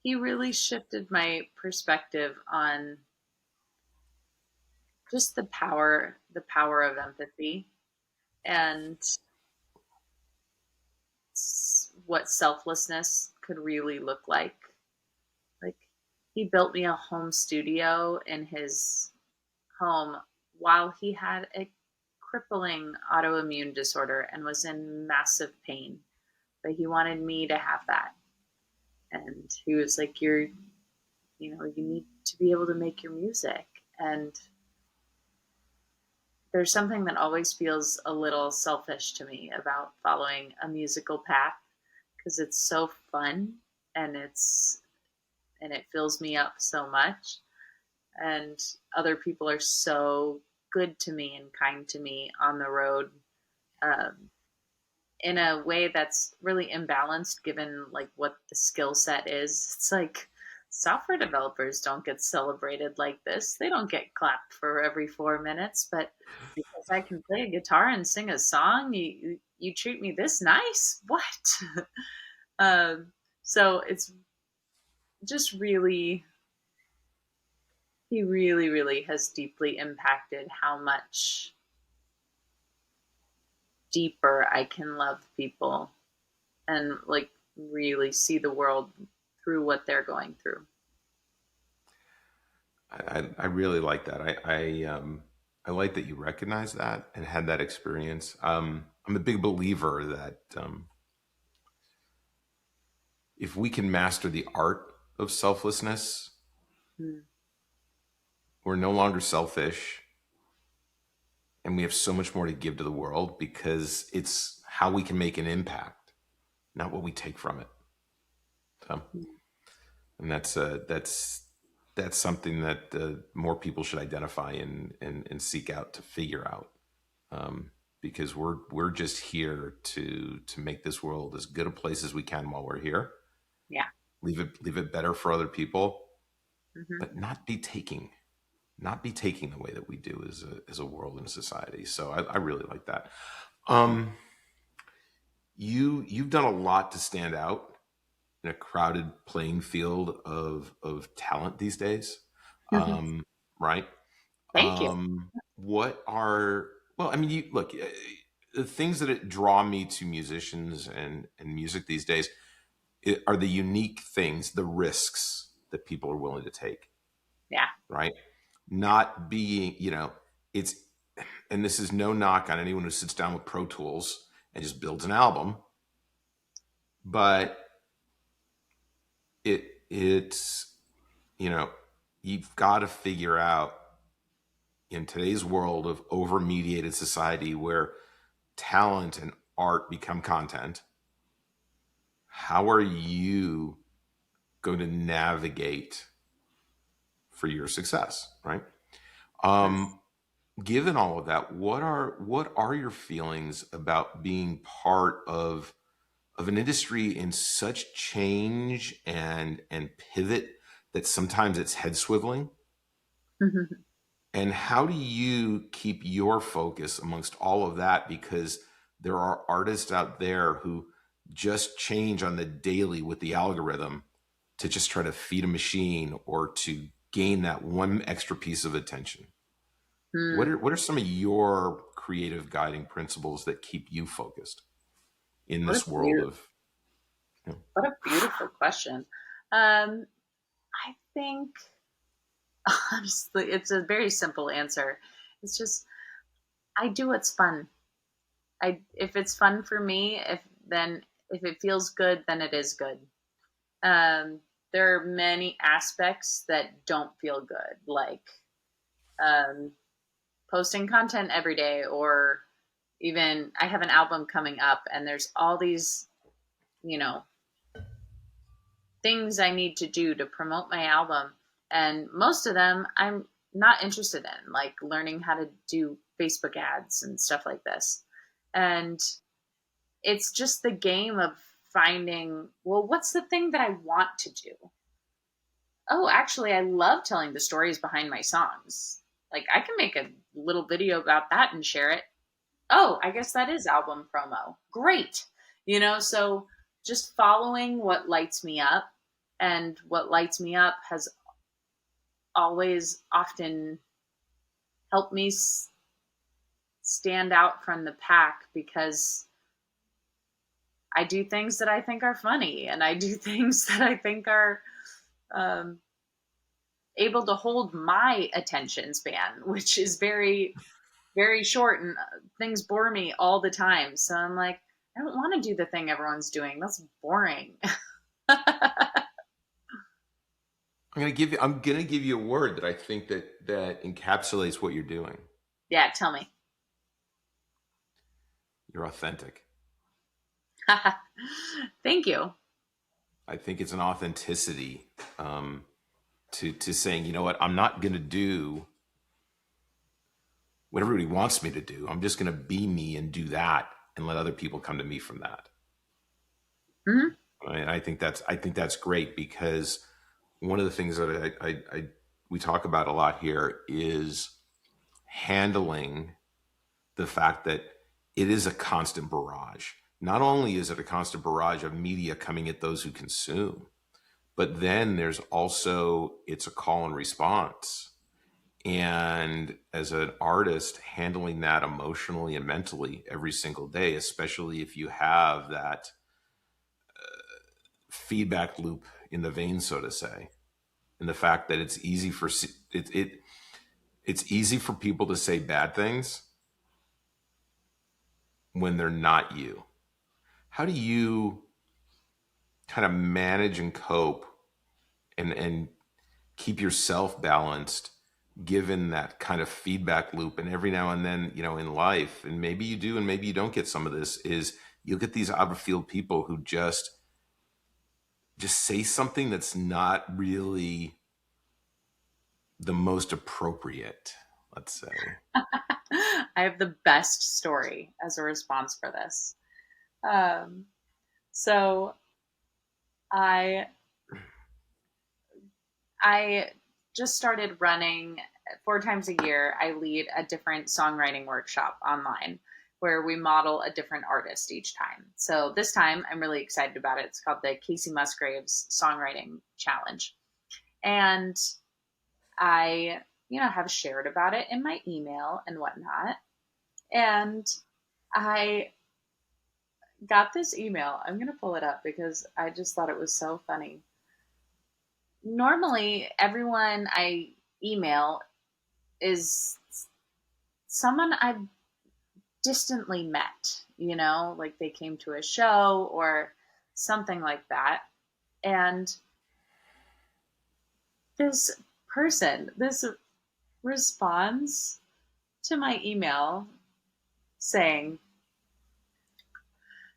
he really shifted my perspective on just the power of empathy and what selflessness could really look like. Like, he built me a home studio in his home while he had a crippling autoimmune disorder and was in massive pain. But he wanted me to have that. And he was like, you need to be able to make your music. And there's something that always feels a little selfish to me about following a musical path because it's so fun and it fills me up so much, and other people are so good to me and kind to me on the road, um, in a way that's really imbalanced given like what the skill set is. It's like software developers don't get celebrated like this. They don't get clapped for every 4 minutes, but because I can play a guitar and sing a song, you treat me this nice? What? um, so it's just really, he really, really has deeply impacted how much deeper I can love people and like really see the world through what they're going through. I really like that. I like that you recognize that and had that experience. I'm a big believer that if we can master the art of selflessness, Mm. we're no longer selfish, and we have so much more to give to the world because it's how we can make an impact, not what we take from it. So, and that's something that more people should identify and seek out to figure out, because we're just here to make this world as good a place as we can while we're here. Yeah. Leave it better for other people, Hmm. but not be taking the way that we do as a world and a society. So I really like that. Um, you've done a lot to stand out in a crowded playing field of talent these days, right? Thank you. What are well? I mean, you look the things that draw me to musicians and music these days are the unique things, the risks that people are willing to take, Yeah. right? Not being, it's, and this is no knock on anyone who sits down with Pro Tools and just builds an album, but it's, you've got to figure out in today's world of over mediated society where talent and art become content, how are you going to navigate for your success, right? Um, Given all of that, what are your feelings about being part of an industry in such change and pivot that sometimes it's head swiveling? Mhm. And how do you keep your focus amongst all of that? Because there are artists out there who just change on the daily with the algorithm to just try to feed a machine or to gain that one extra piece of attention. Hmm. What are some of your creative guiding principles that keep you focused in What a this world of, what a beautiful question. Um, I think honestly, it's a very simple answer. It's just I do what's fun. I if it's fun for me, if it feels good, then it is good. Um, there are many aspects that don't feel good, like um, posting content every day, or even I have an album coming up, and there's all these, you know, things I need to do to promote my album. And most of them I'm not interested in, like learning how to do Facebook ads and stuff like this. And it's just the game of finding, well, what's the thing that I want to do? Oh, actually, I love telling the stories behind my songs. Like, I can make a little video about that and share it. Oh, I guess that is album promo. Great. So just following what lights me up, and what lights me up has always often helped me stand out from the pack, because I do things that I think are funny, and I do things that I think are um, able to hold my attention span, which is very, very short, and things bore me all the time. So I'm like, I don't want to do the thing everyone's doing. That's boring. I'm gonna give you a word that I think that encapsulates what you're doing. Yeah, tell me. You're authentic. Thank you. I think it's an authenticity, to saying, you know what, I'm not gonna do what everybody wants me to do. I'm just gonna be me and do that and let other people come to me from that. Hmm. I think that's great because one of the things that we talk about a lot here is handling the fact that it is a constant barrage. Not only is it a constant barrage of media coming at those who consume, but then there's also, it's a call and response. And as an artist, handling that emotionally and mentally every single day, especially if you have that feedback loop in the vein, so to say, and the fact that it's easy for it's easy for people to say bad things when they're not you. How do you kind of manage and cope and keep yourself balanced given that kind of feedback loop? And every now and then, in life, and maybe you do and maybe you don't get some of this, is you'll get these out of field people who just say something that's not really the most appropriate, let's say. I have the best story as a response for this. So I just started running 4 times a year. I lead a different songwriting workshop online where we model a different artist each time. So this time I'm really excited about it. It's called the Casey Musgraves Songwriting Challenge. And I, have shared about it in my email and whatnot. And I got this email. I'm going to pull it up because I just thought it was so funny. Normally, everyone I email is someone I've distantly met, like they came to a show or something like that. And this person, this responds to my email saying,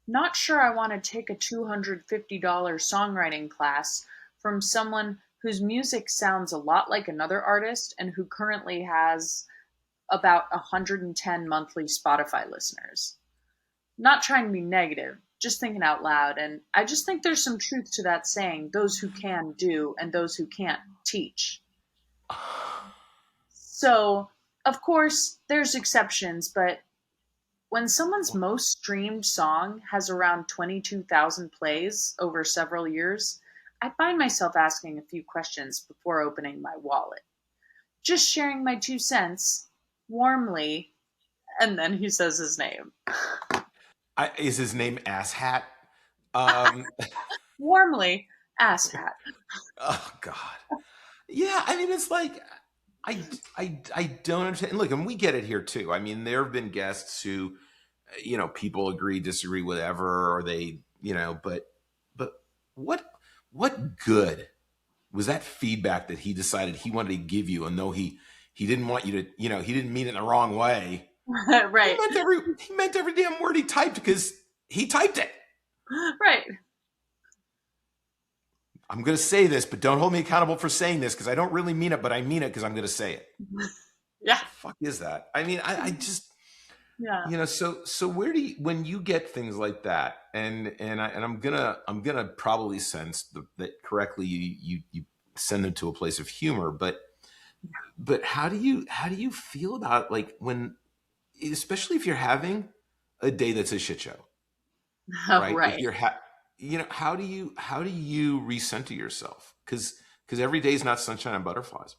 "Not sure I want to take a $250 songwriting class from someone whose music sounds a lot like another artist and who currently has about 110 monthly Spotify listeners. Not trying to be negative, just thinking out loud. And I just think there's some truth to that saying, those who can do and those who can't teach." So, of course, there's exceptions, but when someone's most streamed song has around 22,000 plays over several years, I find myself asking a few questions before opening my wallet. Just sharing my 2 cents warmly, and then he says his name. Is his name Asshat? Warmly, Asshat. Oh God. Yeah, I mean, it's like I don't understand. Look, and we get it here too. I mean, there have been guests who, people agree, disagree, whatever, or they, but what good was that feedback that he decided he wanted to give you? And though he didn't want you to, he didn't mean it in the wrong way. Right. He meant every damn word he typed because he typed it. Right. I'm going to say this, but don't hold me accountable for saying this because I don't really mean it, but I mean it because I'm going to say it. Yeah. What the fuck is that? I mean, I just, yeah. So where do you, when you get things like that, and I'm gonna probably sense that correctly you send them to a place of humor, but how do you feel about, like, when, especially if you're having a day that's a shit show, right? Right. If you're how do you recenter yourself? Because every day is not sunshine and butterflies.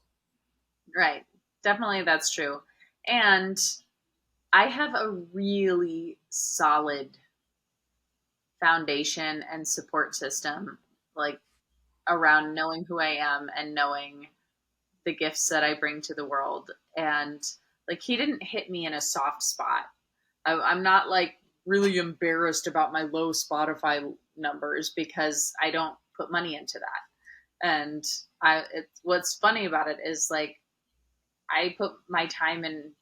Right. Definitely, that's true. And I have a really solid foundation and support system, like, around knowing who I am and knowing the gifts that I bring to the world. And like, he didn't hit me in a soft spot. I'm not like really embarrassed about my low Spotify numbers because I don't put money into that. And what's funny about it is, like, I put my time and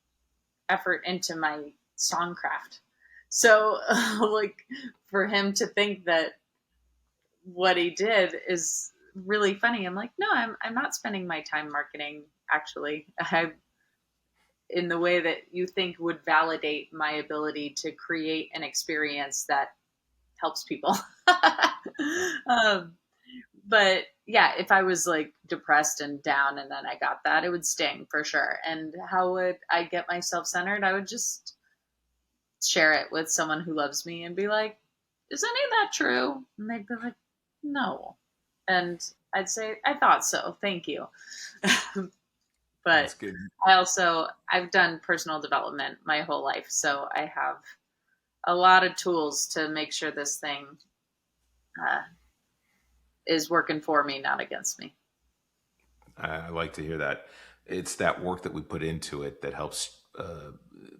effort into my songcraft. So like, for him to think that what he did is really funny, I'm like, no, I'm not spending my time marketing, actually. In the way that you think would validate my ability to create an experience that helps people. But yeah, if I was like depressed and down and then I got that, it would sting for sure. And how would I get myself centered? I would just share it with someone who loves me and be like, is any of that true? And they'd be like, no. And I'd say, I thought so. Thank you. But That's good. I've done personal development my whole life. So I have a lot of tools to make sure this thing uh, is working for me, not against me. I like to hear that. It's that work that we put into it that helps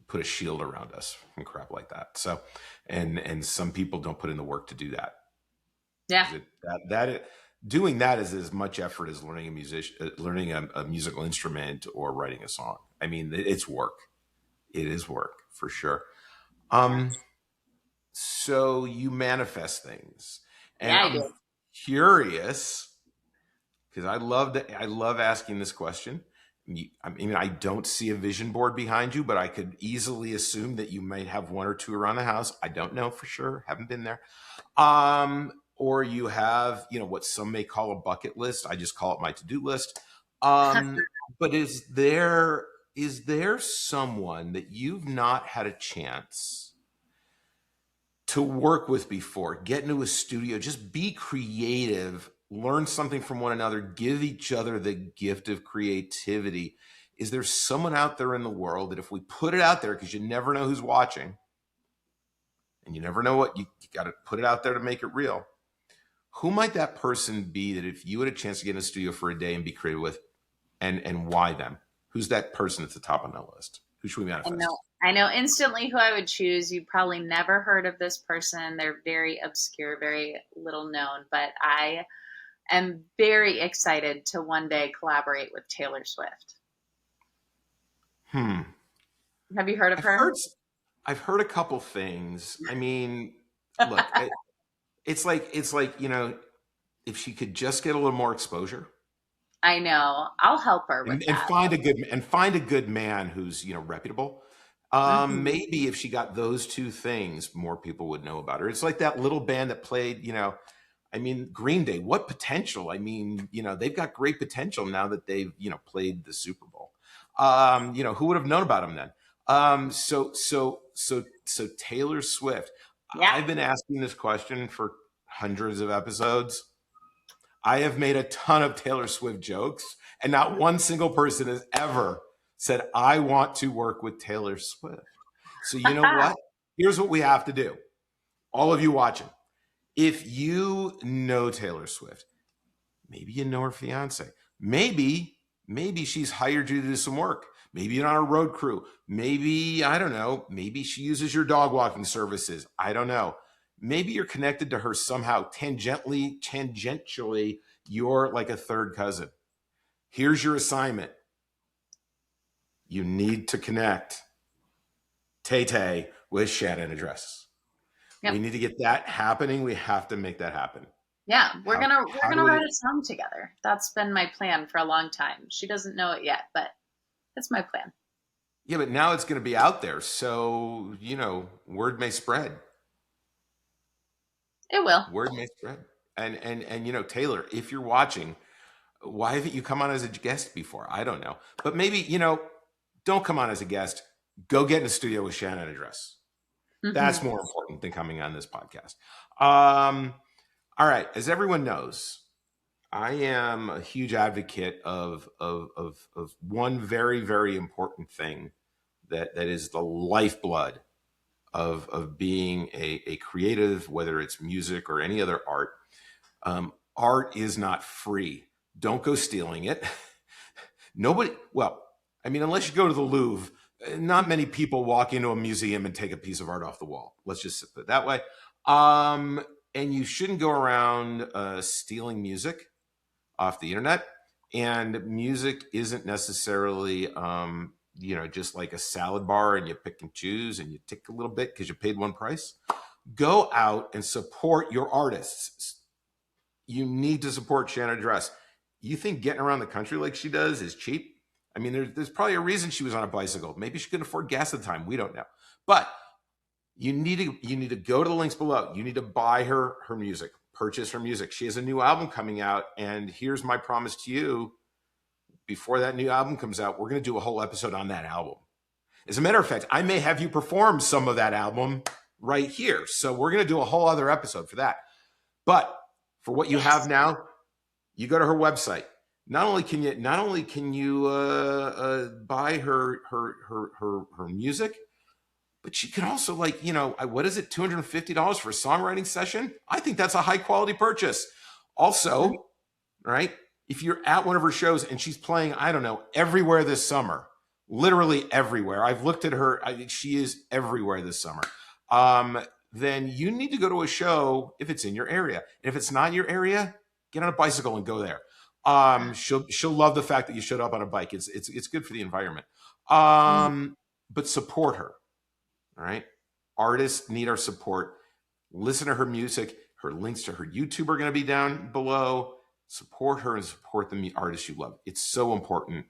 put a shield around us from crap like that. So, and some people don't put in the work to do that. Yeah. Doing that is as much effort as learning learning a musical instrument or writing a song. I mean, it's work. It is work for sure. Yeah. So you manifest things, and Yeah, I I'm do. curious because I love asking this question. I mean, I don't see a vision board behind you, but I could easily assume that you might have one or two around the house. I don't know for sure. Haven't been there. Or you have, what some may call a bucket list. I just call it my to-do list. But is there someone that you've not had a chance to work with before? Get into a studio, just be creative, learn something from one another, give each other the gift of creativity. Is there someone out there in the world that if we put it out there, because you never know who's watching, and you never know what you got to put it out there to make it real. Who might that person be that if you had a chance to get in a studio for a day and be creative with, and why them? Who's that person at the top on that list? Who should we manifest? I know instantly who I would choose. You probably never heard of this person. They're very obscure, very little known, but I am very excited to one day collaborate with Taylor Swift. Have you heard of her? I've heard a couple things. I mean, look, it's like, if she could just get a little more exposure. I know. I'll help her with And that. find a good man who's, reputable. Maybe if she got those two things, more people would know about her. It's like that little band that played, I mean, Green Day, what potential? I mean, they've got great potential now that they've, played the Super Bowl. Who would have known about them then? So Taylor Swift. Yeah. I've been asking this question for hundreds of episodes. I have made a ton of Taylor Swift jokes, and not one single person has ever said, I want to work with Taylor Swift. So you know what? Here's what we have to do. All of you watching, if you know Taylor Swift, maybe you know her fiance. Maybe she's hired you to do some work. Maybe you're on a road crew. Maybe, I don't know, maybe she uses your dog walking services. I don't know. Maybe you're connected to her somehow tangentially, you're like a third cousin. Here's your assignment. You need to connect Tay-Tay with Shanna In A Dress. Yep. We need to get that happening. We have to make that happen. Yeah, we're gonna write a song together. That's been my plan for a long time. She doesn't know it yet, but it's my plan. Yeah, but now it's going to be out there, so word may spread. It will. Word may spread, and Taylor, if you're watching, why haven't you come on as a guest before? I don't know, but maybe don't come on as a guest. Go get in a studio with Shanna In A Dress. That's more important than coming on this podcast. All right, as everyone knows, I am a huge advocate of one very, very important thing that is the lifeblood of being a creative, whether it's music or any other art. Art is not free. Don't go stealing it. Unless you go to the Louvre, not many people walk into a museum and take a piece of art off the wall. Let's just put it that way. And you shouldn't go around stealing music off the internet. And music isn't necessarily, just like a salad bar and you pick and choose and you tick a little bit because you paid one price. Go out and support your artists. You need to support Shanna In A Dress. You think getting around the country like she does is cheap? I mean, there's probably a reason she was on a bicycle. Maybe she couldn't afford gas at the time. We don't know. But you need to go to the links below. You need to buy her music. purchase her music. She has a new album coming out, and here's my promise to you. Before that new album comes out, we're going to do a whole episode on that album. As a matter of fact, I may have you perform some of that album right here. So we're going to do a whole other episode for that. But for what you have now, you go to her website. Not only can you buy her music, but you can also, like, what is it, $250 for a songwriting session? I think that's a high quality purchase. Also, right, if you're at one of her shows and she's playing, I don't know, everywhere this summer, literally everywhere. I've looked at her. She is everywhere this summer. Then you need to go to a show if it's in your area. And if it's not in your area, get on a bicycle and go there. She'll love the fact that you showed up on a bike. It's good for the environment. But support her. All right. Artists need our support. Listen to her music. Her links to her YouTube are going to be down below. Support her and support the artists you love. It's so important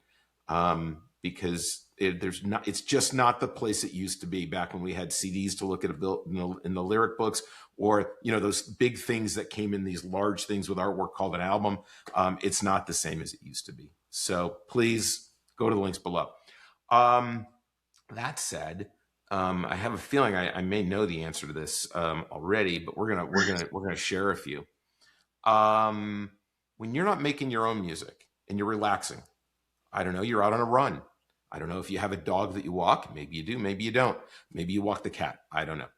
because it's just not the place it used to be back when we had CDs to look at in the lyric books, or those big things that came in these large things with artwork called an album. It's not the same as it used to be. So please go to the links below. That said, I have a feeling I may know the answer to this already, but we're gonna share a few. When you're not making your own music and you're relaxing, I don't know, you're out on a run. I don't know if you have a dog that you walk. Maybe you do. Maybe you don't. Maybe you walk the cat. I don't know.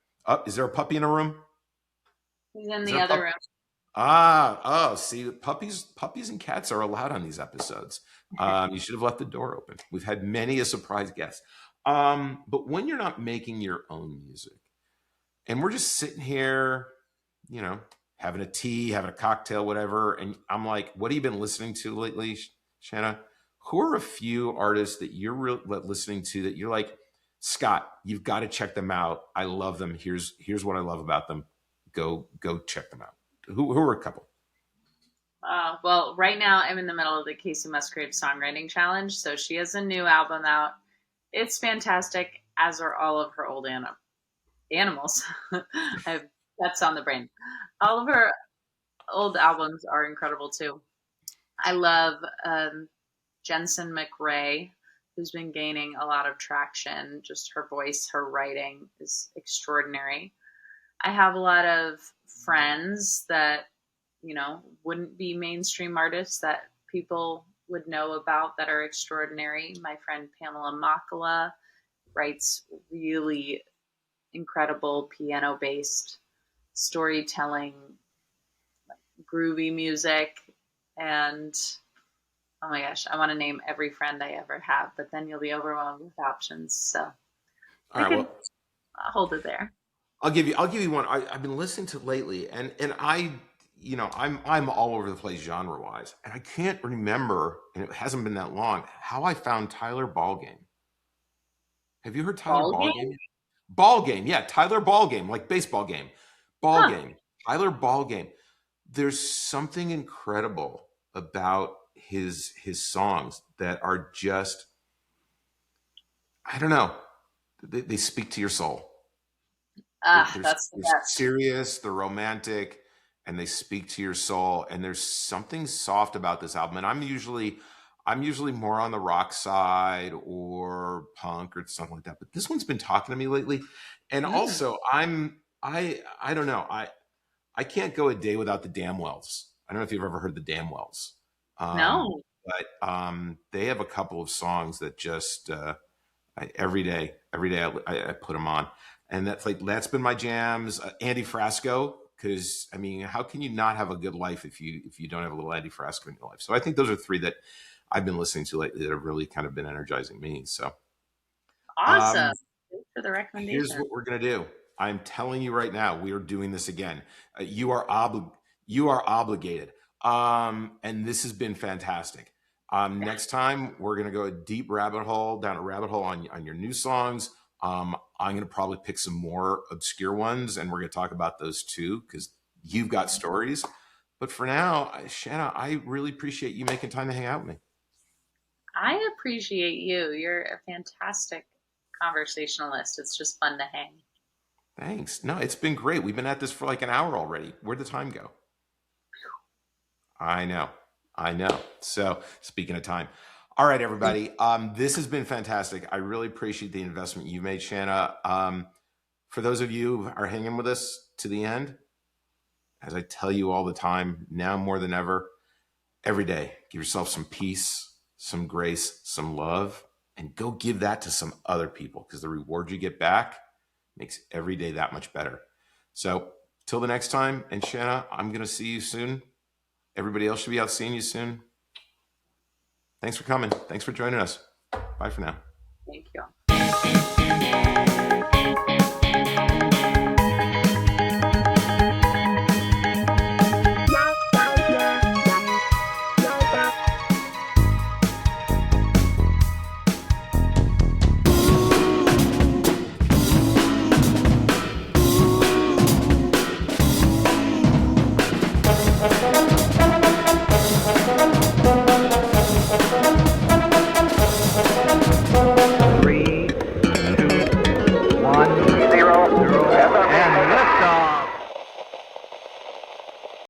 Is there a puppy in a room? He's in the other room. See, puppies and cats are allowed on these episodes. You should have left the door open. We've had many a surprise guest. But when you're not making your own music and we're just sitting here, having a tea, having a cocktail, whatever. And I'm like, what have you been listening to lately, Shanna? Who are a few artists that you're listening to that you're like, Scott, you've got to check them out. I love them. Here's what I love about them. Go check them out. Who are a couple? Well, right now I'm in the middle of the Casey Musgrave Songwriting Challenge. So she has a new album out. It's fantastic, as are all of her old animals. I have pets on the brain. All of her old albums are incredible too. I love Jensen McRae, who's been gaining a lot of traction. Just her voice, her writing is extraordinary. I have a lot of friends that, wouldn't be mainstream artists that people would know about that are extraordinary. My friend Pamela Makala writes really incredible piano-based storytelling, groovy music, and oh my gosh, I want to name every friend I ever have, but then you'll be overwhelmed with options. So all right, well, I'll hold it there. I'll give you one I've been listening to lately, and I'm all over the place genre wise, and I can't remember, and it hasn't been that long, how I found Tyler Ballgame. Have you heard Tyler Ballgame? Ballgame, yeah, Tyler Ballgame, like baseball game. Ballgame, Tyler Ballgame. There's something incredible about his songs that are just, I don't know, they speak to your soul. They're serious, they're romantic, and they speak to your soul. And there's something soft about this album. And I'm usually more on the rock side or punk or something like that. But this one's been talking to me lately. And also I don't know. I can't go a day without the Damwells. I don't know if you've ever heard the Damwells. No. But they have a couple of songs that just every day I put them on. And that's been my jams. Andy Frasco, because how can you not have a good life if you don't have a little Andy Frasco in your life? So I think those are three that I've been listening to lately that have really kind of been energizing me. So awesome. Thanks for the recommendation. Here's what we're gonna do. I'm telling you right now, we are doing this again. You are obligated. And this has been fantastic. Next time we're gonna go down a rabbit hole on your new songs. I'm going to probably pick some more obscure ones, and we're going to talk about those too, because you've got stories. But for now, Shanna, I really appreciate you making time to hang out with me. I appreciate you. You're a fantastic conversationalist. It's just fun to hang. Thanks. No, it's been great. We've been at this for like an hour already. Where'd the time go? I know. So speaking of time, all right, everybody. This has been fantastic. I really appreciate the investment you made, Shanna. For those of you who are hanging with us to the end, as I tell you all the time, now more than ever, every day, give yourself some peace, some grace, some love, and go give that to some other people, because the reward you get back makes every day that much better. So till the next time, and Shanna, I'm going to see you soon. Everybody else should be out seeing you soon. Thanks for coming. Thanks for joining us. Bye for now. Thank you.